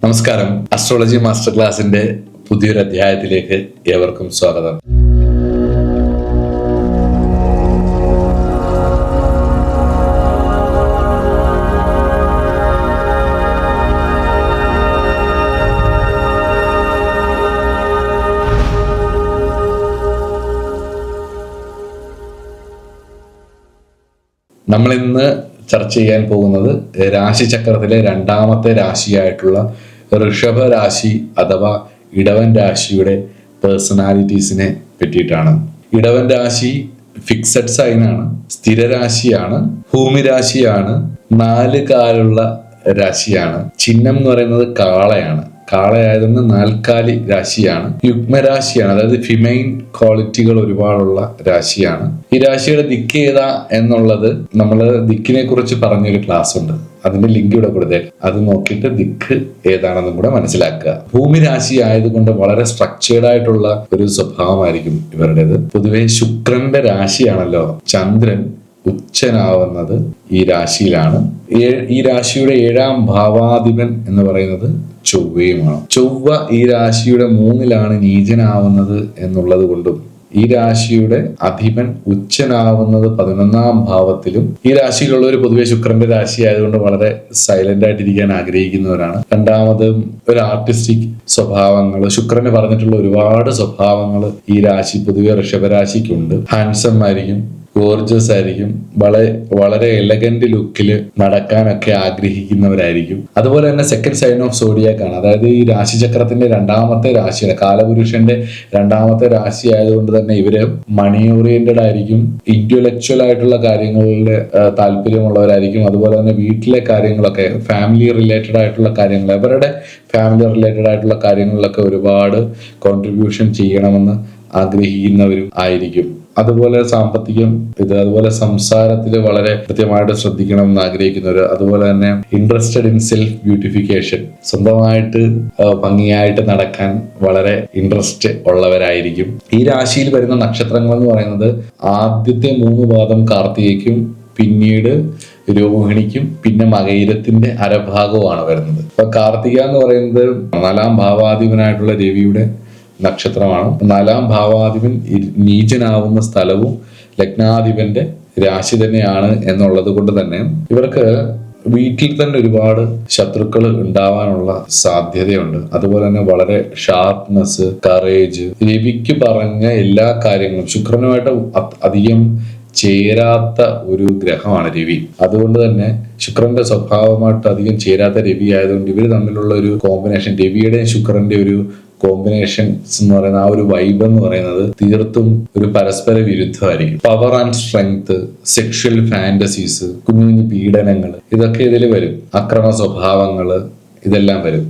നമസ്കാരം. Astrology master ക്ലാസിന്റെ പുതിയൊരു അധ്യായത്തിലേക്ക് ഏവർക്കും സ്വാഗതം. നമ്മളിന്ന് ചർച്ച ചെയ്യാൻ പോകുന്നത് രാശിചക്രത്തിലെ രണ്ടാമത്തെ രാശിയായിട്ടുള്ള ഋഷഭ രാശി അഥവാ ഇടവൻ രാശിയുടെ പേഴ്സണാലിറ്റീസിനെ പറ്റിയിട്ടാണ്. ഇടവൻ രാശി ഫിക്സഡ് സൈനാണ്, സ്ഥിരരാശിയാണ്, ഭൂമിരാശിയാണ്, 4 കാലുള്ള രാശിയാണ്. ചിഹ്നം എന്ന് പറയുന്നത് കാളയാണ്. കാളയായതുകൊണ്ട് 4 രാശിയാണ്. യുഗ്മരാശിയാണ്, അതായത് ഫിമൈൻ ക്വാളിറ്റികൾ ഒരുപാടുള്ള രാശിയാണ്. ഈ രാശിയുടെ ദിക്ക് ഏതാ എന്നുള്ളത് നമ്മൾ ദിക്കിനെ കുറിച്ച് പറഞ്ഞൊരു ക്ലാസ് ഉണ്ട്, അതിന്റെ ലിങ്ക് ഇവിടെ കൊടുത്തേക്ക്. അത് നോക്കിയിട്ട് ദിക്ക് ഏതാണെന്നും കൂടെ മനസ്സിലാക്കുക. ഭൂമി രാശി ആയതുകൊണ്ട് വളരെ സ്ട്രക്ചേർഡ് ആയിട്ടുള്ള ഒരു സ്വഭാവമായിരിക്കും ഇവരുടേത്. പൊതുവെ ശുക്രന്റെ രാശിയാണല്ലോ. ചന്ദ്രൻ ഉച്ചനാവുന്നത് ഈ രാശിയിലാണ്. ഈ രാശിയുടെ 7ാം ഭാവാധിപൻ എന്ന് പറയുന്നത് ചൊവ്വയുമാണ്. ചൊവ്വ ഈ രാശിയുടെ 3ലാണ് നീചനാവുന്നത് എന്നുള്ളത് കൊണ്ടും ഈ രാശിയുടെ അധിപൻ ഉച്ചനാവുന്നത് 11ാം ഭാവത്തിലും ഈ രാശിയിലുള്ളവർ പൊതുവെ ശുക്രന്റെ രാശി ആയതുകൊണ്ട് വളരെ സൈലന്റ് ആയിട്ടിരിക്കാൻ ആഗ്രഹിക്കുന്നവരാണ്. രണ്ടാമതും ഒരു ആർട്ടിസ്റ്റിക് സ്വഭാവങ്ങൾ, ശുക്രന് പറഞ്ഞിട്ടുള്ള ഒരുപാട് സ്വഭാവങ്ങൾ ഈ രാശി പൊതുവെ ഋഷഭരാശിക്കുണ്ട്. ഹാൻസം ആയിരിക്കും, ഗോർജസ് ആയിരിക്കും, വളരെ എലഗന്റ് ലുക്കിൽ നടക്കാനൊക്കെ ആഗ്രഹിക്കുന്നവരായിരിക്കും. അതുപോലെ തന്നെ സെക്കൻഡ് സൈൻ ഓഫ് സോഡിയാക് ആണ്, അതായത് ഈ രാശിചക്രത്തിന്റെ 2ാമത്തെ രാശിയാണ്, കാലപുരുഷന്റെ 2ാമത്തെ രാശി ആയതുകൊണ്ട് തന്നെ ഇവര് മണി ഓറിയന്റഡ് ആയിരിക്കും, ഇന്റലക്ച്വൽ ആയിട്ടുള്ള കാര്യങ്ങളിൽ താല്പര്യമുള്ളവരായിരിക്കും. അതുപോലെ തന്നെ വീട്ടിലെ കാര്യങ്ങളൊക്കെ, ഫാമിലി റിലേറ്റഡ് ആയിട്ടുള്ള കാര്യങ്ങൾ, അവരുടെ ഫാമിലി റിലേറ്റഡ് ആയിട്ടുള്ള കാര്യങ്ങളിലൊക്കെ ഒരുപാട് കോൺട്രിബ്യൂഷൻ ചെയ്യണമെന്ന് ആഗ്രഹിക്കുന്നവരും ആയിരിക്കും. അതുപോലെ സാമ്പത്തികം അതുപോലെ സംസാരത്തിൽ വളരെ കൃത്യമായിട്ട് ശ്രദ്ധിക്കണം എന്ന് ആഗ്രഹിക്കുന്നവർ. അതുപോലെ തന്നെ ഇൻട്രസ്റ്റഡ് ഇൻ സെൽഫ് ബ്യൂട്ടിഫിക്കേഷൻ, സ്വന്തമായിട്ട് ഭംഗിയായിട്ട് നടക്കാൻ വളരെ ഇൻട്രസ്റ്റ് ഉള്ളവരായിരിക്കും. ഈ രാശിയിൽ വരുന്ന നക്ഷത്രങ്ങൾ എന്ന് പറയുന്നത് ആദ്യത്തെ 3 പാദം കാർത്തികയ്ക്കും, പിന്നീട് രോഹിണിക്കും, പിന്നെ മകയിരത്തിന്റെ അരഭാഗവുമാണ് വരുന്നത്. അപ്പൊ കാർത്തിക എന്ന് പറയുന്നത് 4ാം ഭാവാധിപനായിട്ടുള്ള രവിയുടെ നക്ഷത്രമാണ്. 4ാം ഭാവാധിപൻ നീചനാവുന്ന സ്ഥലവും ലഗ്നാധിപന്റെ രാശി തന്നെയാണ് എന്നുള്ളത് കൊണ്ട് തന്നെ ഇവർക്ക് വീട്ടിൽ തന്നെ ഒരുപാട് ശത്രുക്കൾ ഉണ്ടാവാനുള്ള സാധ്യതയുണ്ട്. അതുപോലെ തന്നെ വളരെ ഷാർപ്നെസ്, കറേജ്, രവിക്ക് പറഞ്ഞ എല്ലാ കാര്യങ്ങളും ശുക്രനുമായിട്ട് അധികം ചേരാത്ത ഒരു ഗ്രഹമാണ് രവി. അതുകൊണ്ട് തന്നെ ശുക്രന്റെ സ്വഭാവമായിട്ട് അധികം ചേരാത്ത രവി ആയതുകൊണ്ട് ഇവർ തമ്മിലുള്ള ഒരു കോമ്പിനേഷൻ, രവിയുടെയും ശുക്രന്റെ ഒരു കോമ്പിനേഷൻസ് എന്ന് പറയുന്ന ആ ഒരു വൈബ് എന്ന് പറയുന്നത് തീർത്തും ഒരു പരസ്പര വിരുദ്ധമായിരിക്കും. Power and strength, sexual fantasies, കുഞ്ഞു കുഞ്ഞു പീഡനങ്ങൾ, ഇതൊക്കെ ഇതിൽ വരും. അക്രമ സ്വഭാവങ്ങള്, ഇതെല്ലാം വരും.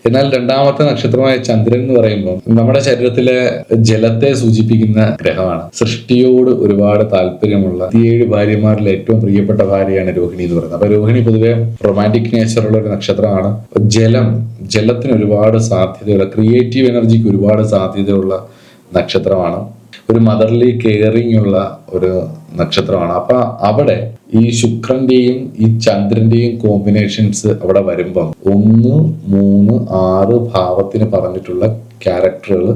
എന്നാൽ 2ാമത്തെ നക്ഷത്രമായ ചന്ദ്രൻ എന്ന് പറയുമ്പോൾ നമ്മുടെ ശരീരത്തിലെ ജലത്തെ സൂചിപ്പിക്കുന്ന ഗ്രഹമാണ്. സൃഷ്ടിയോട് ഒരുപാട് താല്പര്യമുള്ള 7 ഭാര്യമാരിൽ ഏറ്റവും പ്രിയപ്പെട്ട ഭാര്യയാണ് രോഹിണി എന്ന് പറയുന്നത്. അപ്പൊ രോഹിണി പൊതുവെ റൊമാൻറ്റിക് നേച്ചറുള്ള ഒരു നക്ഷത്രമാണ്. ജലത്തിന് ഒരുപാട് സാധ്യതയുള്ള, ക്രിയേറ്റീവ് എനർജിക്ക് ഒരുപാട് സാധ്യതയുള്ള നക്ഷത്രമാണ്. ഒരു മദർലി കെയറിങ് ഉള്ള ഒരു നക്ഷത്രമാണ്. അപ്പൊ അവിടെ ഈ ശുക്രന്റെയും ഈ ചന്ദ്രന്റെയും കോമ്പിനേഷൻസ് അവിടെ വരുമ്പം 1, 3, 6 ഭാവത്തിന് പറഞ്ഞിട്ടുള്ള ക്യാരക്ടറുകൾ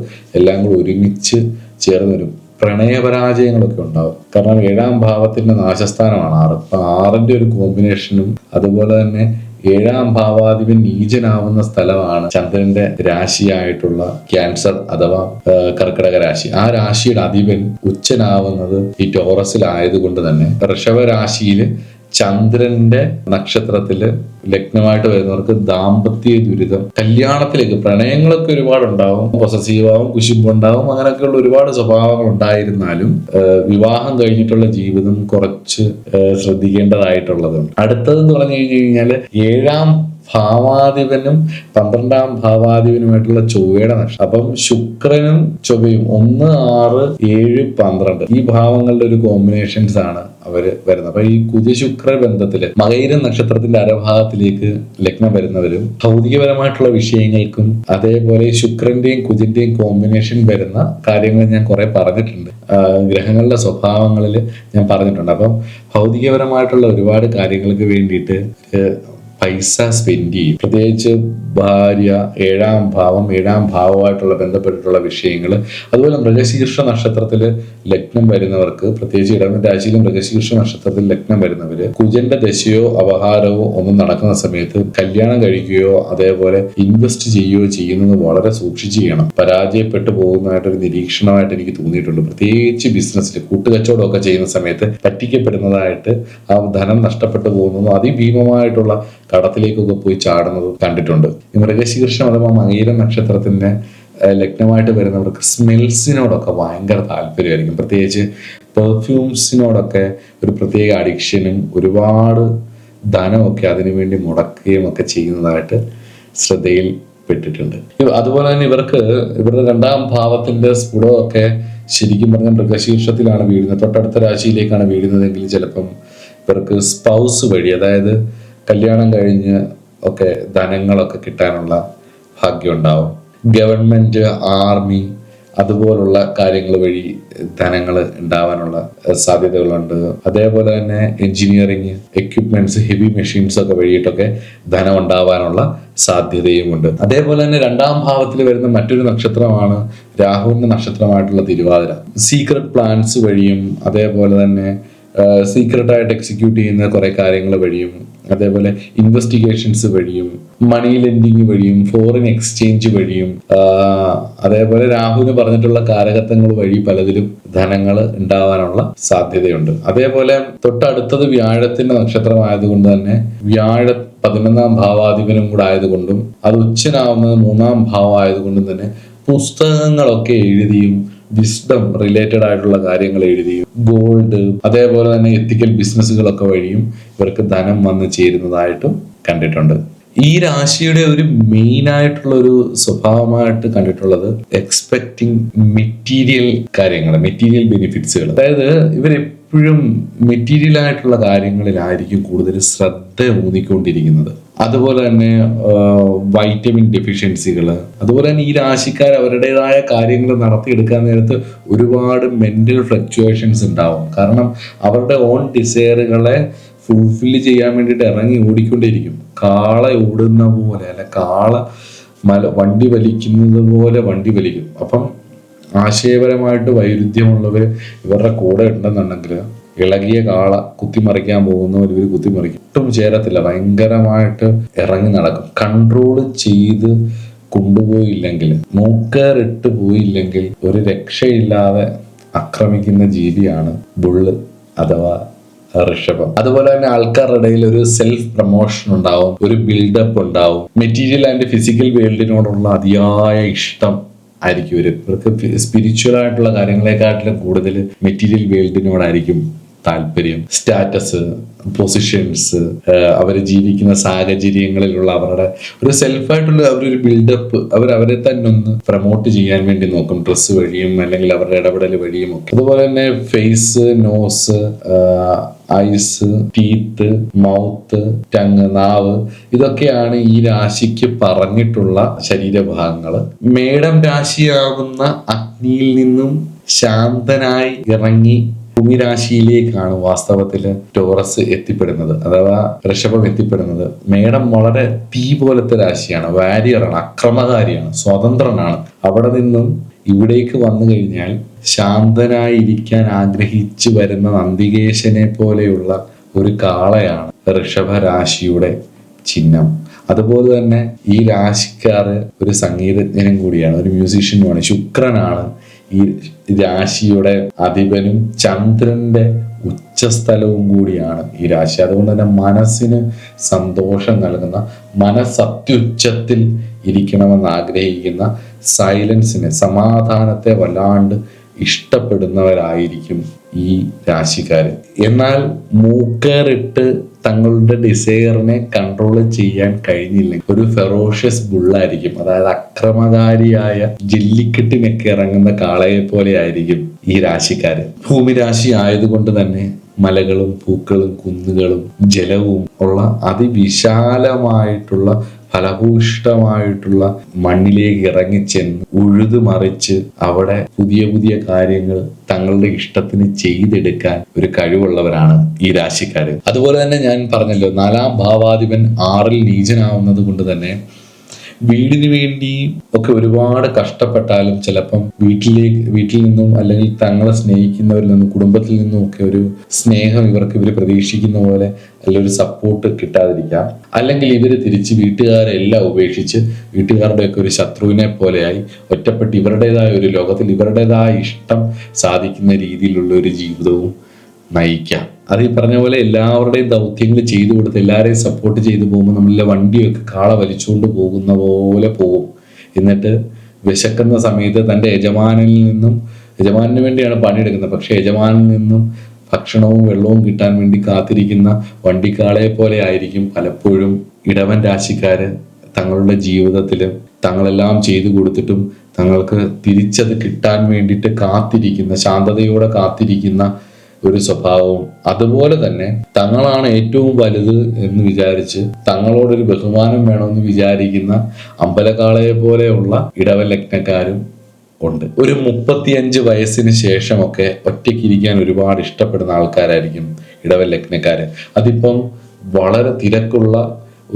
എല്ലാം കൂടി ഒരുമിച്ച് ചേർന്ന് വരും. പ്രണയപരാജയങ്ങളൊക്കെ ഉണ്ടാവും. കാരണം 7ാം ഭാവത്തിന്റെ നാശസ്ഥാനമാണ് 6. അപ്പൊ 6ന്റെ ഒരു കോമ്പിനേഷനും അതുപോലെ തന്നെ 7ാം ഭാവാധിപൻ നീചനാവുന്ന സ്ഥലമാണ് ചന്ദ്രന്റെ രാശിയായിട്ടുള്ള ക്യാൻസർ അഥവാ കർക്കിടക രാശി. ആ രാശിയുടെ അധിപൻ ഉച്ചനാവുന്നത് ഈ ടോറസിലായതുകൊണ്ട് തന്നെ ഋഷഭ രാശിയിൽ ചന്ദ്രന്റെ നക്ഷത്രത്തില് ലഗ്നമായിട്ട് വരുന്നവർക്ക് ദാമ്പത്യ ദുരിതം, കല്യാണത്തിലേക്ക് പ്രണയങ്ങളൊക്കെ ഒരുപാടുണ്ടാവും, പൊസസീവാവും, കുശുമ്പുണ്ടാവും, അങ്ങനെയൊക്കെയുള്ള ഒരുപാട് സ്വഭാവങ്ങൾ ഉണ്ടായിരുന്നാലും വിവാഹം കഴിഞ്ഞിട്ടുള്ള ജീവിതം കുറച്ച് ശ്രദ്ധിക്കേണ്ടതായിട്ടുള്ളതുണ്ട്. അടുത്തതെന്ന് പറഞ്ഞു കഴിഞ്ഞാൽ 7ാം ഭാവാധിപനും 12ാം ഭാവാധിപനുമായിട്ടുള്ള ചൊവ്വയുടെ നക്ഷത്രം. അപ്പം ശുക്രനും ചൊവ്വയും 1, 6, 7, 12 ഈ ഭാവങ്ങളുടെ ഒരു കോമ്പിനേഷൻസ് ആണ് അവര് വരുന്നത്. അപ്പൊ ഈ കുജശുക്ര ബന്ധത്തില് മകയിരം നക്ഷത്രത്തിന്റെ അരഭാഗത്തിലേക്ക് ലഗ്നം വരുന്നവരും ഭൗതികപരമായിട്ടുള്ള വിഷയങ്ങൾക്കും അതേപോലെ ശുക്രന്റെയും കുജന്റെയും കോമ്പിനേഷൻ വരുന്ന കാര്യങ്ങൾ ഞാൻ കുറെ പറഞ്ഞിട്ടുണ്ട്, ഗ്രഹങ്ങളുടെ സ്വഭാവങ്ങളിൽ ഞാൻ പറഞ്ഞിട്ടുണ്ട്. അപ്പം ഭൗതികപരമായിട്ടുള്ള ഒരുപാട് കാര്യങ്ങൾക്ക് വേണ്ടിയിട്ട് പൈസ സ്പെൻഡ് ചെയ്യും. പ്രത്യേകിച്ച് ഭാര്യ, ഏഴാം ഭാവമായിട്ടുള്ള ബന്ധപ്പെട്ടിട്ടുള്ള വിഷയങ്ങൾ. അതുപോലെ മൃഗശീർഷ നക്ഷത്രത്തിൽ ലഗ്നം വരുന്നവർക്ക്, പ്രത്യേകിച്ച് ഇടവൻ രാശിയിലും മൃഗശീർഷ നക്ഷത്രത്തിൽ ലഗ്നം വരുന്നവര് കുജന്റെ ദശയോ അപഹാരമോ ഒന്നും നടക്കുന്ന സമയത്ത് കല്യാണം കഴിക്കുകയോ അതേപോലെ ഇൻവെസ്റ്റ് ചെയ്യുകയോ ചെയ്യുന്നത് വളരെ സൂക്ഷിച്ച് ചെയ്യണം. പരാജയപ്പെട്ടു പോകുന്നതായിട്ടൊരു നിരീക്ഷണമായിട്ട് എനിക്ക് തോന്നിയിട്ടുണ്ട്. പ്രത്യേകിച്ച് ബിസിനസ്സിൽ കൂട്ടുകച്ചവടമൊക്കെ ചെയ്യുന്ന സമയത്ത് പറ്റിക്കപ്പെടുന്നതായിട്ട്, ആ ധനം നഷ്ടപ്പെട്ടു പോകുന്നതും അതിഭീമമായിട്ടുള്ള കടത്തിലേക്കൊക്കെ പോയി ചാടുന്നത് കണ്ടിട്ടുണ്ട്. ഈ മൃഗശീർഷം അഥവാ മകയിര നക്ഷത്രത്തിന്റെ ലഗ്നമായിട്ട് വരുന്നവർക്ക് സ്മെൽസിനോടൊക്കെ ഭയങ്കര താല്പര്യമായിരിക്കും. പ്രത്യേകിച്ച് പെർഫ്യൂംസിനോടൊക്കെ ഒരു പ്രത്യേക അഡിക്ഷനും ഒരുപാട് ധനമൊക്കെ അതിനുവേണ്ടി മുടക്കുകയും ഒക്കെ ചെയ്യുന്നതായിട്ട് ശ്രദ്ധയിൽപ്പെട്ടിട്ടുണ്ട്. അതുപോലെ തന്നെ ഇവരുടെ രണ്ടാം ഭാവത്തിന്റെ സ്ഫുടമൊക്കെ ശരിക്കും പറഞ്ഞാൽ മൃഗശീർഷത്തിലാണ് വീഴുന്നത്, തൊട്ടടുത്ത രാശിയിലേക്കാണ് വീഴുന്നതെങ്കിൽ ചിലപ്പം ഇവർക്ക് സ്പൗസ് വഴി, അതായത് കല്യാണം കഴിഞ്ഞ് ഒക്കെ ധനങ്ങളൊക്കെ കിട്ടാനുള്ള ഭാഗ്യം ഉണ്ടാവും. ഗവൺമെന്റ്, ആർമി അതുപോലുള്ള കാര്യങ്ങൾ വഴി ധനങ്ങൾ ഉണ്ടാവാനുള്ള സാധ്യതകളുണ്ട്. അതേപോലെ തന്നെ എഞ്ചിനീയറിങ് എക്യുപ്മെന്റ്സ്, ഹെവി മെഷീൻസ് ഒക്കെ വഴിയിട്ടൊക്കെ ധനം ഉണ്ടാവാനുള്ള സാധ്യതയുമുണ്ട്. അതേപോലെ തന്നെ രണ്ടാം ഭാവത്തിൽ വരുന്ന മറ്റൊരു നക്ഷത്രമാണ് രാഹുവിന്റെ നക്ഷത്രമായിട്ടുള്ള തിരുവാതിര. സീക്രട്ട് പ്ലാൻസ് വഴിയും അതേപോലെ തന്നെ സീക്രട്ടായിട്ട് എക്സിക്യൂട്ട് ചെയ്യുന്ന കുറെ കാര്യങ്ങൾ വഴിയും അതേപോലെ ഇൻവെസ്റ്റിഗേഷൻസ് വഴിയും മണി ലെൻഡിങ് വഴിയും ഫോറിൻ എക്സ്ചേഞ്ച് വഴിയും അതേപോലെ രാഹുവിന് പറഞ്ഞിട്ടുള്ള കാരകത്വങ്ങൾ വഴി പലതിലും ധനങ്ങൾ ഉണ്ടാവാനുള്ള സാധ്യതയുണ്ട്. അതേപോലെ തൊട്ടടുത്തത് വ്യാഴത്തിന്റെ നക്ഷത്രമായതുകൊണ്ട് തന്നെ വ്യാഴ 11ാം ഭാവാധിപനും കൂടെ ആയതുകൊണ്ടും അത് ഉച്ചനാവുന്നത് 3ാം ഭാവമായതുകൊണ്ടും തന്നെ പുസ്തകങ്ങളൊക്കെ എഴുതിയും വിസ്ഡം റിലേറ്റഡ് ആയിട്ടുള്ള കാര്യങ്ങൾ എഴുതിയും ഗോൾഡ് അതേപോലെ തന്നെ എത്തിക്കൽ ബിസിനസ്സുകളൊക്കെ വഴിയും ഇവർക്ക് ധനം വന്ന് ചേരുന്നതായിട്ടും കണ്ടിട്ടുണ്ട്. ഈ രാശിയുടെ ഒരു മെയിൻ ആയിട്ടുള്ള ഒരു സ്വഭാവമായിട്ട് കണ്ടിട്ടുള്ളത് എക്സ്പെക്ടിങ് മെറ്റീരിയൽ കാര്യങ്ങൾ, മെറ്റീരിയൽ ബെനിഫിറ്റ്സുകൾ. അതായത് ഇവരെപ്പോഴും മെറ്റീരിയൽ ആയിട്ടുള്ള കാര്യങ്ങളിലായിരിക്കും കൂടുതൽ ശ്രദ്ധ ഊന്നിക്കൊണ്ടിരിക്കുന്നത്. അതുപോലെ തന്നെ വൈറ്റമിൻ ഡെഫിഷ്യൻസികൾ, അതുപോലെ തന്നെ ഈ രാശിക്കാർ അവരുടേതായ കാര്യങ്ങൾ നടത്തിയെടുക്കാൻ നേരത്ത് ഒരുപാട് മെന്റൽ ഫ്ലക്ച്വേഷൻസ് ഉണ്ടാവും. കാരണം അവരുടെ ഓൺ ഡിസയറുകളെ ഫുൾഫില്ല് ചെയ്യാൻ വേണ്ടിയിട്ട് ഇറങ്ങി ഓടിക്കൊണ്ടിരിക്കും. കാള ഓടുന്ന പോലെ അല്ല വണ്ടി വലിക്കുന്നത് പോലെ വണ്ടി വലിക്കും. അപ്പം ആശയപരമായിട്ട് വൈരുദ്ധ്യമുള്ളവർ ഇവരുടെ കൂടെ ഉണ്ടെന്നുണ്ടെങ്കിൽ ഇളകിയ കാള കുത്തിമറിക്കാൻ പോകുന്നവർ ഇവർ കുത്തിമറിക്കും. ഒട്ടും ചേരത്തില്ല, ഭയങ്കരമായിട്ട് ഇറങ്ങി നടക്കും. കൺട്രോൾ ചെയ്ത് കൊണ്ടുപോയില്ലെങ്കിൽ, മൂക്കേറിട്ട് പോയില്ലെങ്കിൽ ഒരു രക്ഷയില്ലാതെ ആക്രമിക്കുന്ന ജീവിയാണ് ബുള്ള് അഥവാ ഋഷഭം. അതുപോലെ തന്നെ ആൾക്കാരുടെ ഇടയിൽ ഒരു സെൽഫ് പ്രൊമോഷൻ ഉണ്ടാവും, ഒരു ബിൽഡപ്പ് ഉണ്ടാവും. മെറ്റീരിയൽ ആൻഡ് ഫിസിക്കൽ വേൾഡിനോടുള്ള അതിയായ ഇഷ്ടം ആയിരിക്കും ഇവർക്ക്. സ്പിരിച്വൽ ആയിട്ടുള്ള കാര്യങ്ങളെക്കാട്ടിലും കൂടുതൽ മെറ്റീരിയൽ വേൾഡിനോടായിരിക്കും താല്പര്യം. സ്റ്റാറ്റസ്, പൊസിഷൻസ്, അവർ ജീവിക്കുന്ന സാഹചര്യങ്ങളിലുള്ള അവരുടെ ഒരു സെൽഫായിട്ടുള്ള അവരൊരു ബിൽഡപ്പ്, അവരെ തന്നെ ഒന്ന് പ്രൊമോട്ട് ചെയ്യാൻ വേണ്ടി നോക്കും, ഡ്രസ്സ് വഴിയും അല്ലെങ്കിൽ അവരുടെ ഇടപെടൽ വഴിയും ഒക്കെ. അതുപോലെ തന്നെ face, nose, eyes, teeth, mouth, tongue, നാവ്, ഇതൊക്കെയാണ് ഈ രാശിക്ക് പറഞ്ഞിട്ടുള്ള ശരീരഭാഗങ്ങൾ. മേടം രാശിയാകുന്ന അഗ്നിയിൽ നിന്നും ശാന്തനായി ഇറങ്ങി ഭൂമിരാശിയിലേക്കാണ് വാസ്തവത്തിൽ ടോറസ് എത്തിപ്പെടുന്നത്, അഥവാ ഋഷഭം എത്തിപ്പെടുന്നത്. മേടം വളരെ തീ പോലത്തെ രാശിയാണ്, വാരിയറാണ്, അക്രമകാരിയാണ്, സ്വതന്ത്രനാണ്. അവിടെ നിന്നും ഇവിടേക്ക് വന്നു കഴിഞ്ഞാൽ ശാന്തനായിരിക്കാൻ ആഗ്രഹിച്ചു വരുന്ന നന്ദികേശനെ പോലെയുള്ള ഒരു കാളയാണ് ഋഷഭ രാശിയുടെ ചിഹ്നം. അതുപോലെ തന്നെ ഈ രാശിക്കാർ ഒരു സംഗീതജ്ഞനും കൂടിയാണ്, ഒരു മ്യൂസീഷ്യനുമാണ്. ശുക്രനാണ് ഈ രാശിയുടെ അധിപനും ചന്ദ്രന്റെ ഉച്ചസ്ഥലവും കൂടിയാണ് ഈ രാശി. അതുകൊണ്ട് തന്നെ മനസ്സിന് സന്തോഷം നൽകുന്ന, മനസ്സത്യുച്ചത്തിൽ ഇരിക്കണമെന്ന് ആഗ്രഹിക്കുന്ന, സൈലൻസിനെ, സമാധാനത്തെ വല്ലാണ്ട് ഇഷ്ടപ്പെടുന്നവരായിരിക്കും ഈ രാശിക്കാര്. എന്നാൽ മൂക്കേറിട്ട് തങ്ങളുടെ ഡിസയറിനെ കൺട്രോൾ ചെയ്യാൻ കഴിഞ്ഞില്ലെങ്കിൽ ഒരു ഫെറോഷ്യസ് ബുള്ളായിരിക്കും. അതായത് അക്രമകാരിയായ ജെല്ലിക്കെട്ടിനൊക്കെ ഇറങ്ങുന്ന കാളയെ പോലെ ആയിരിക്കും ഈ രാശിക്കാര്. ഭൂമി രാശി ആയതുകൊണ്ട് തന്നെ മലകളും പൂക്കളും കുന്നുകളും ജലവും ഉള്ള അതിവിശാലമായിട്ടുള്ള ഫലഭൂഷ്ടമായിട്ടുള്ള മണ്ണിലേക്ക് ഇറങ്ങിച്ചെന്ന് ഉഴുതുമറിച്ച് അവിടെ പുതിയ പുതിയ കാര്യങ്ങൾ തങ്ങളുടെ ഇഷ്ടത്തിന് ചെയ്തെടുക്കാൻ ഒരു കഴിവുള്ളവരാണ് ഈ രാശിക്കാര്. അതുപോലെ തന്നെ ഞാൻ പറഞ്ഞല്ലോ, 4-ാം ഭാവാധിപൻ 6-ൽ നീചനാവുന്നത് കൊണ്ട് തന്നെ വീടിന് വേണ്ടി ഒക്കെ ഒരുപാട് കഷ്ടപ്പെട്ടാലും ചിലപ്പം വീട്ടിൽ നിന്നും അല്ലെങ്കിൽ തങ്ങളെ സ്നേഹിക്കുന്നവരിൽ നിന്നും കുടുംബത്തിൽ നിന്നും ഒക്കെ ഒരു സ്നേഹം ഇവർ പ്രതീക്ഷിക്കുന്ന പോലെ അല്ലെങ്കിൽ ഒരു സപ്പോർട്ട് കിട്ടാതിരിക്കാം. അല്ലെങ്കിൽ ഇവർ തിരിച്ച് വീട്ടുകാരെല്ലാം ഉപേക്ഷിച്ച് വീട്ടുകാരുടെയൊക്കെ ഒരു ശത്രുവിനെ പോലെയായി ഒറ്റപ്പെട്ട് ഇവരുടേതായ ഒരു ലോകത്തിൽ ഇവരുടേതായ ഇഷ്ടം സാധിക്കുന്ന രീതിയിലുള്ള ഒരു ജീവിതവും നയിക്കാം. അത് ഈ പറഞ്ഞ പോലെ എല്ലാവരുടെയും ദൗത്യങ്ങൾ ചെയ്തു കൊടുത്ത് എല്ലാവരെയും സപ്പോർട്ട് ചെയ്തു പോകുമ്പോൾ നമ്മളിലെ വണ്ടിയൊക്കെ കാള വലിച്ചുകൊണ്ട് പോകുന്ന പോലെ പോകും. എന്നിട്ട് വിശക്കുന്ന സമയത്ത് തൻ്റെ യജമാനു വേണ്ടിയാണ് പണിയെടുക്കുന്നത്, പക്ഷെ യജമാനിൽ നിന്നും ഭക്ഷണവും വെള്ളവും കിട്ടാൻ വേണ്ടി കാത്തിരിക്കുന്ന വണ്ടിക്കാളയെ പോലെ ആയിരിക്കും പലപ്പോഴും ഇടവൻ രാശിക്കാര് തങ്ങളുടെ ജീവിതത്തിൽ തങ്ങളെല്ലാം ചെയ്തു കൊടുത്തിട്ടും തങ്ങൾക്ക് തിരിച്ചത് കിട്ടാൻ വേണ്ടിയിട്ട് ശാന്തതയോടെ കാത്തിരിക്കുന്ന ഒരു സ്വഭാവവും. അതുപോലെ തന്നെ തങ്ങളാണ് ഏറ്റവും വലുത് എന്ന് വിചാരിച്ച് തങ്ങളോടൊരു ബഹുമാനം വേണമെന്ന് വിചാരിക്കുന്ന അമ്പലക്കാളയെ പോലെയുള്ള ഇടവൻ ലഗ്നക്കാരും ഉണ്ട്. ഒരു 35 വയസ്സിന് ശേഷമൊക്കെ ഒറ്റയ്ക്കിരിക്കാൻ ഒരുപാട് ഇഷ്ടപ്പെടുന്ന ആൾക്കാരായിരിക്കും ഇടവൻ ലഗ്നക്കാര്. അതിപ്പം വളരെ തിരക്കുള്ള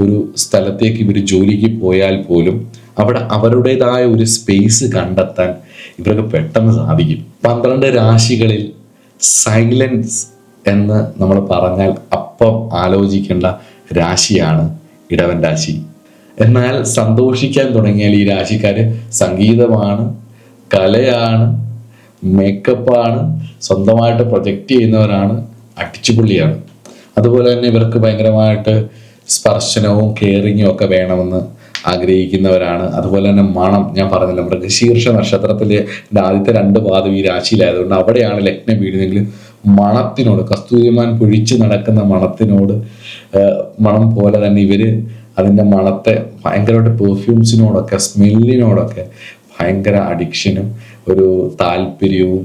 ഒരു സ്ഥലത്തേക്ക് ഇവർ ജോലിക്ക് പോയാൽ പോലും അവിടെ അവരുടേതായ ഒരു സ്പേസ് കണ്ടെത്താൻ ഇവർക്ക് പെട്ടെന്ന് സാധിക്കും. 12 രാശികളിൽ സൈലൻസ് എന്ന് നമ്മൾ പറഞ്ഞാൽ അപ്പം ആലോചിക്കേണ്ട രാശിയാണ് ഇടവൻ രാശി. എന്നാൽ സന്തോഷിക്കാൻ തുടങ്ങിയാൽ ഈ രാശിക്കാര് സംഗീതമാണ്, കലയാണ്, മേക്കപ്പാണ്, സ്വന്തമായിട്ട് പ്രൊജക്റ്റ് ചെയ്യുന്നവരാണ്, അടിച്ചുപൊളിയാണ്. അതുപോലെ തന്നെ ഇവർക്ക് ഭയങ്കരമായിട്ട് സ്പർശനവും കെയറിങ്ങും ഒക്കെ വേണമെന്ന് ആഗ്രഹിക്കുന്നവരാണ്. അതുപോലെ തന്നെ മണം, ഞാൻ പറഞ്ഞില്ല, മൃഗശീർഷ നക്ഷത്രത്തിലെ ആദ്യത്തെ 2 പാദം ഈ രാശിയിലായതുകൊണ്ട് അവിടെയാണ് ലഗ്നം വീഴുന്നെങ്കിൽ മണത്തിനോട്, കസ്തൂരിമാൻ പൊഴിച്ച് നടക്കുന്ന മണം പോലെ തന്നെ ഇവര് അതിൻ്റെ മണത്തെ ഭയങ്കരമായിട്ട് പെർഫ്യൂംസിനോടൊക്കെ സ്മെല്ലിനോടൊക്കെ ഭയങ്കര അഡിക്ഷനും ഒരു താല്പര്യവും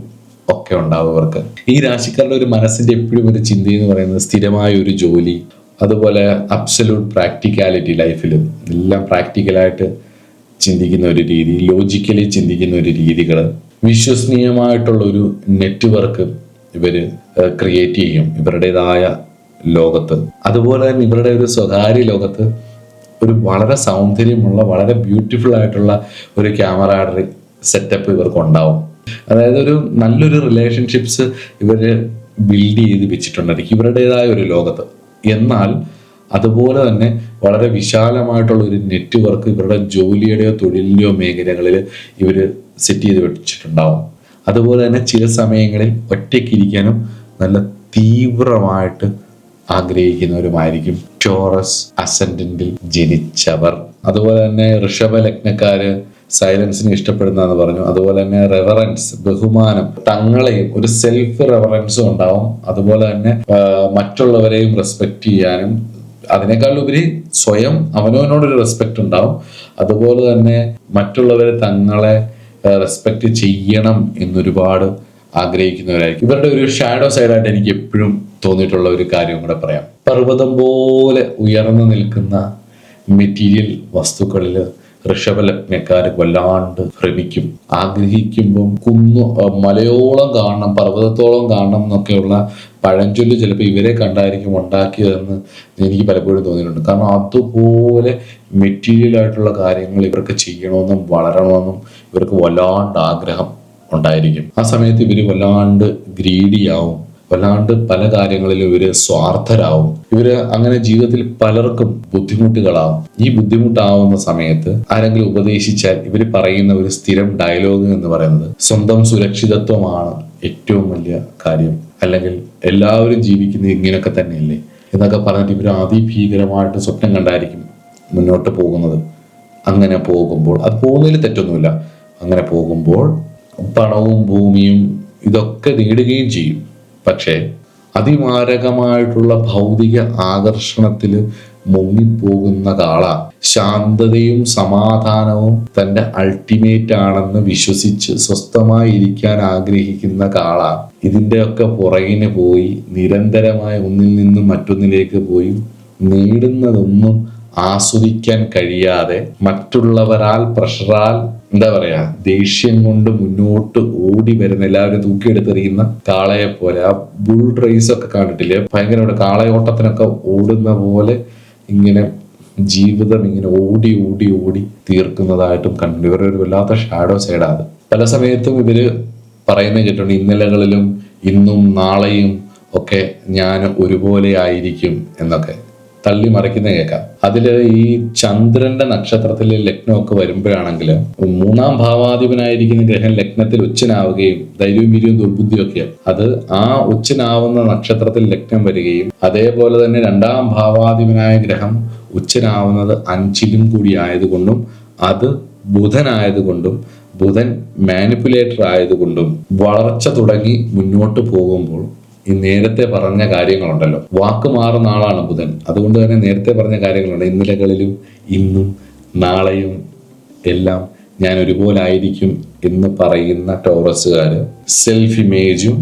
ഒക്കെ ഉണ്ടാവും അവർക്ക്. ഈ രാശിക്കാരുടെ ഒരു മനസ്സിന്റെ എപ്പോഴും ഒരു ചിന്ത എന്ന് പറയുന്നത് സ്ഥിരമായ ഒരു ജോലി, അതുപോലെ അബ്സല്യൂട്ട് പ്രാക്ടിക്കാലിറ്റി, ലൈഫിൽ എല്ലാം പ്രാക്ടിക്കലായിട്ട് ചിന്തിക്കുന്ന ഒരു രീതി, ലോജിക്കലി ചിന്തിക്കുന്ന ഒരു രീതികൾ, വിശ്വസനീയമായിട്ടുള്ള ഒരു നെറ്റ്വർക്ക് ഇവർ ക്രിയേറ്റ് ചെയ്യും ഇവരുടേതായ ലോകത്ത്. അതുപോലെ തന്നെ ഇവരുടെ ഒരു സ്വകാര്യ ലോകത്ത് ഒരു വളരെ സൗന്ദര്യമുള്ള വളരെ ബ്യൂട്ടിഫുൾ ആയിട്ടുള്ള ഒരു ക്യാമറാഡറി സെറ്റപ്പ് ഇവർക്ക് ഉണ്ടാവും. അതായത് ഒരു നല്ലൊരു റിലേഷൻഷിപ്സ് ഇവർ ബിൽഡ് ചെയ്ത് വെച്ചിട്ടുണ്ടായിരിക്കും ഇവരുടേതായ ഒരു ലോകത്ത്. എന്നാൽ അതുപോലെ തന്നെ വളരെ വിശാലമായിട്ടുള്ള ഒരു നെറ്റ്വർക്ക് ഇവരുടെ ജോലിയുടെയോ തൊഴിലിൻ്റെയോ മേഖലകളിൽ ഇവർ സെറ്റ് ചെയ്ത് വെച്ചിട്ടുണ്ടാവും. അതുപോലെ തന്നെ ചില സമയങ്ങളിൽ ഒറ്റയ്ക്കിരിക്കാനും നല്ല തീവ്രമായിട്ട് ആഗ്രഹിക്കുന്നവരുമായിരിക്കും ടോറസ് അസെൻഡന്റിൽ ജനിച്ചവർ. അതുപോലെ തന്നെ ഋഷഭ ലഗ്നക്കാര് സൈലൻസിനെ ഇഷ്ടപ്പെടുന്നതെന്ന് പറഞ്ഞു. അതുപോലെ തന്നെ റെവറൻസ്, ബഹുമാനം, തങ്ങളെയും ഒരു സെൽഫ് റെവറൻസും ഉണ്ടാവും. അതുപോലെ തന്നെ മറ്റുള്ളവരെയും റെസ്പെക്ട് ചെയ്യാനും അതിനേക്കാളുപരി സ്വയം അവനവനോടൊരു റെസ്പെക്ട് ഉണ്ടാവും. അതുപോലെ തന്നെ മറ്റുള്ളവരെ തങ്ങളെ റെസ്പെക്ട് ചെയ്യണം എന്നൊരുപാട് ആഗ്രഹിക്കുന്നവരായിരിക്കും. ഇവരുടെ ഒരു ഷാഡോ സൈഡായിട്ട് എനിക്ക് എപ്പോഴും തോന്നിയിട്ടുള്ള ഒരു കാര്യം കൂടെ പറയാം. പർവ്വതം പോലെ ഉയർന്നു നിൽക്കുന്ന മെറ്റീരിയൽ വസ്തുക്കളിൽ ഋഷഭലഗ്നക്കാര് വല്ലാണ്ട് ഭ്രമിക്കും. ആഗ്രഹിക്കുമ്പം മലയോളം കാണണം, പർവ്വതത്തോളം കാണണം എന്നൊക്കെയുള്ള പഴഞ്ചൊല്ല് ചിലപ്പോൾ ഇവരെ കണ്ടായിരിക്കും ഉണ്ടാക്കിയതെന്ന് എനിക്ക് പലപ്പോഴും തോന്നിയിട്ടുണ്ട്. കാരണം അതുപോലെ മെറ്റീരിയൽ ആയിട്ടുള്ള കാര്യങ്ങൾ ഇവർക്ക് ചെയ്യണമെന്നും വളരണമെന്നും ഇവർക്ക് വല്ലാണ്ട് ആഗ്രഹം ഉണ്ടായിരിക്കും. ആ സമയത്ത് ഇവർ വല്ലാണ്ട് ഗ്രീഡിയാവും, വല്ലാണ്ട് പല കാര്യങ്ങളിലും ഇവര് സ്വാർത്ഥരാവും. ഇവര് അങ്ങനെ ജീവിതത്തിൽ പലർക്കും ബുദ്ധിമുട്ടുകളാവും. ഈ ബുദ്ധിമുട്ടാവുന്ന സമയത്ത് ആരെങ്കിലും ഉപദേശിച്ചാൽ ഇവർ പറയുന്ന ഒരു സ്ഥിരം ഡയലോഗ് എന്ന് പറയുന്നത് സ്വന്തം സുരക്ഷിതത്വമാണ് ഏറ്റവും വലിയ കാര്യം, അല്ലെങ്കിൽ എല്ലാവരും ജീവിക്കുന്നത് ഇങ്ങനെയൊക്കെ തന്നെയല്ലേ എന്നൊക്കെ പറഞ്ഞിട്ട് ഇവർ അതിഭീകരമായിട്ട് സ്വപ്നം കണ്ടായിരിക്കും മുന്നോട്ട് പോകുന്നത്. അങ്ങനെ പോകുമ്പോൾ അത് പോകുന്നതിൽ തെറ്റൊന്നുമില്ല. അങ്ങനെ പോകുമ്പോൾ പണവും ഭൂമിയും ഇതൊക്കെ നേടുകയും ചെയ്യും. പക്ഷേ അതിമാരകമായിട്ടുള്ള ഭൗതിക ആകർഷണത്തിൽ മുങ്ങിപ്പോകുന്ന കാള ശാന്തതയും സമാധാനവും തൻ്റെ അൾട്ടിമേറ്റ് ആണെന്ന് വിശ്വസിച്ച് സ്വസ്ഥമായി ഇരിക്കാൻ ആഗ്രഹിക്കുന്ന കാള ഇതിൻ്റെയൊക്കെ പുറകിന് പോയി നിരന്തരമായ ഒന്നിൽ നിന്നും മറ്റൊന്നിലേക്ക് പോയി നേടുന്നതൊന്നും ആസ്വദിക്കാൻ കഴിയാതെ മറ്റുള്ളവരാൽ പ്രഷറാൽ എന്താ പറയാ ദേഷ്യം കൊണ്ട് മുന്നോട്ട് ഓടി വരുന്ന എല്ലാവരും തൂക്കിയെടുത്തെറിയുന്ന കാളയെ പോലെ ആ ബുൾ റേസ് ഒക്കെ കണ്ടിട്ടില്ലേ, ഭയങ്കര കാളയോട്ടത്തിനൊക്കെ ഓടുന്ന പോലെ ഇങ്ങനെ ജീവിതം ഇങ്ങനെ ഓടി ഓടി ഓടി തീർക്കുന്നതായിട്ടും കണ്ടു. ഇവരുടെ ഒരു വല്ലാത്ത ഷാഡോ സൈഡാണ്. പല സമയത്തും ഇവര് പറയുന്നത് കേട്ടിട്ടുണ്ട്, ഇന്നലകളിലും ഇന്നും നാളെയും ഒക്കെ ഞാൻ ഒരുപോലെ ആയിരിക്കും എന്നൊക്കെ തള്ളി മറിക്കുന്ന കേൾക്കാം. അതില് ഈ ചന്ദ്രന്റെ നക്ഷത്രത്തിലെ ലഗ്നമൊക്കെ വരുമ്പോഴാണെങ്കിൽ 3-ാം ഭാവാധിപനായിരിക്കുന്ന ഗ്രഹം ലഗ്നത്തിൽ ഉച്ചനാവുകയും ധൈര്യവും വീര്യവും ദുർബുദ്ധിയും ഒക്കെ അത് ആ ഉച്ചനാവുന്ന നക്ഷത്രത്തിൽ ലഗ്നം വരികയും അതേപോലെ തന്നെ 2-ാം ഭാവാധിപനായ ഗ്രഹം ഉച്ചനാവുന്നത് 5-ലും കൂടി ആയതുകൊണ്ടും അത് ബുധനായതുകൊണ്ടും ബുധൻ മാനിപ്പുലേറ്റർ ആയതുകൊണ്ടും വളർച്ച തുടങ്ങി മുന്നോട്ട് പോകുമ്പോൾ ഈ നേരത്തെ പറഞ്ഞ കാര്യങ്ങളുണ്ടല്ലോ, വാക്ക് മാറുന്ന ആളാണ് ബുധൻ. അതുകൊണ്ട് തന്നെ നേരത്തെ പറഞ്ഞ കാര്യങ്ങളുണ്ട്, ഇന്നലകളിലും ഇന്നും നാളെയും എല്ലാം ഞാൻ ഒരുപോലെ ആയിരിക്കും എന്ന് പറയുന്ന ടോറസുകാര് സെൽഫ് ഇമേജും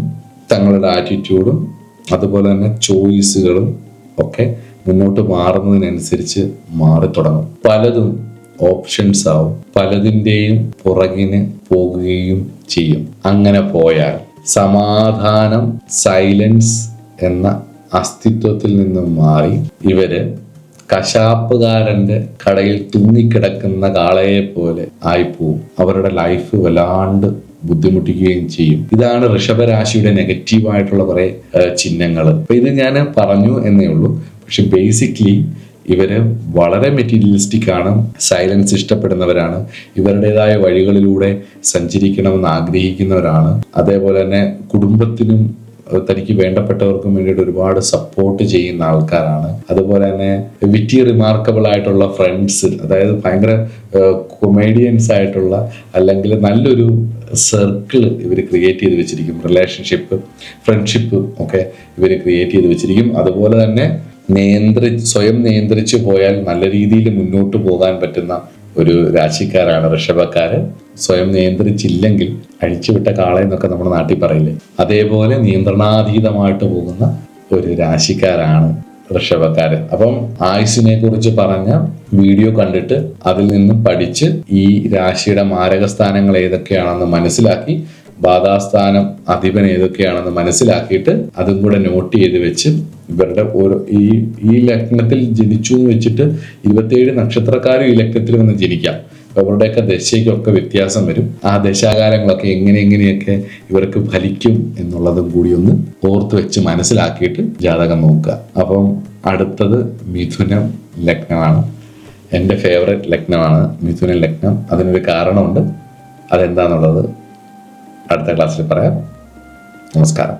തങ്ങളുടെ ആറ്റിറ്റ്യൂഡും അതുപോലെ തന്നെ ചോയ്സുകളും ഒക്കെ മുന്നോട്ട് മാറുന്നതിനനുസരിച്ച് മാറിത്തുടങ്ങും. പലതും ഓപ്ഷൻസ് ആവും, പലതിൻ്റെയും പുറകിന് പോകുകയും ചെയ്യും. അങ്ങനെ പോയാൽ സമാധാനം, സൈലൻസ് എന്ന അസ്തിത്വത്തിൽ നിന്നും മാറി ഇവര് കശാപ്പുകാരന്റെ കടയിൽ തൂങ്ങിക്കിടക്കുന്ന കാളയെ പോലെ ആയിപ്പോവും. അവരുടെ ലൈഫ് വല്ലാണ്ട് ബുദ്ധിമുട്ടിക്കുകയും ചെയ്യും. ഇതാണ് ഋഷഭരാശിയുടെ നെഗറ്റീവായിട്ടുള്ള കുറെ ചിഹ്നങ്ങൾ. അപ്പൊ ഇത് ഞാൻ പറഞ്ഞു എന്നേ ഉള്ളൂ. പക്ഷെ ബേസിക്കലി ഇവര് വളരെ മെറ്റീരിയലിസ്റ്റിക് ആണ്, സൈലൻസ് ഇഷ്ടപ്പെടുന്നവരാണ്, ഇവരുടേതായ വഴികളിലൂടെ സഞ്ചരിക്കണമെന്ന് ആഗ്രഹിക്കുന്നവരാണ്. അതേപോലെ തന്നെ കുടുംബത്തിനും തനിക്ക് വേണ്ടപ്പെട്ടവർക്കും വേണ്ടിയിട്ട് ഒരുപാട് സപ്പോർട്ട് ചെയ്യുന്ന ആൾക്കാരാണ്. അതുപോലെ തന്നെ വിറ്റി റിമാർക്കബിൾ ആയിട്ടുള്ള ഫ്രണ്ട്സ്, അതായത് ഭയങ്കര കൊമേഡിയൻസ് ആയിട്ടുള്ള അല്ലെങ്കിൽ നല്ലൊരു സർക്കിൾ ഇവർ ക്രിയേറ്റ് ചെയ്ത് വെച്ചിരിക്കും. റിലേഷൻഷിപ്പ്, ഫ്രണ്ട്ഷിപ്പ് ഒക്കെ ഇവർ ക്രിയേറ്റ് ചെയ്ത് വെച്ചിരിക്കും. അതുപോലെ തന്നെ സ്വയം നിയന്ത്രിച്ചു പോയാൽ നല്ല രീതിയിൽ മുന്നോട്ട് പോകാൻ പറ്റുന്ന ഒരു രാശിക്കാരാണ് ഋഷഭക്കാര്. സ്വയം നിയന്ത്രിച്ചില്ലെങ്കിൽ അഴിച്ചുവിട്ട കാളയെന്നൊക്കെ നമ്മുടെ നാട്ടിൽ പറയില്ലേ, അതേപോലെ നിയന്ത്രണാതീതമായിട്ട് പോകുന്ന ഒരു രാശിക്കാരാണ് ഋഷഭക്കാര്. അപ്പം ആയുസ്സിനെ കുറിച്ച് പറഞ്ഞ വീഡിയോ കണ്ടിട്ട് അതിൽ നിന്നും പഠിച്ച് ഈ രാശിയുടെ മാരകസ്ഥാനങ്ങൾ ഏതൊക്കെയാണെന്ന് മനസ്സിലാക്കി ബാധാസ്ഥാനം അധിപൻ ഏതൊക്കെയാണെന്ന് മനസ്സിലാക്കിയിട്ട് അതും കൂടെ നോട്ട് ചെയ്ത് വെച്ച് ഇവരുടെ ഈ ലഗ്നത്തിൽ ജനിച്ചു എന്ന് വെച്ചിട്ട് 27 നക്ഷത്രക്കാരും ഈ ലഗ്നത്തിൽ വന്ന് ജനിക്കാം. അവരുടെയൊക്കെ ദശയ്ക്കൊക്കെ വ്യത്യാസം വരും. ആ ദശാകാലങ്ങളൊക്കെ എങ്ങനെയൊക്കെ ഇവർക്ക് ഫലിക്കും എന്നുള്ളതും കൂടി ഒന്ന് ഓർത്ത് വെച്ച് മനസ്സിലാക്കിയിട്ട് ജാതകം നോക്കുക. അപ്പം അടുത്തത് മിഥുനം ലഗ്നമാണ്. എൻ്റെ ഫേവറേറ്റ് ലഗ്നമാണ് മിഥുനം ലഗ്നം. അതിനൊരു കാരണമുണ്ട്, അതെന്താന്നുള്ളത് അടുത്ത ക്ലാസ്സിൽ പറയാം. നമസ്കാരം.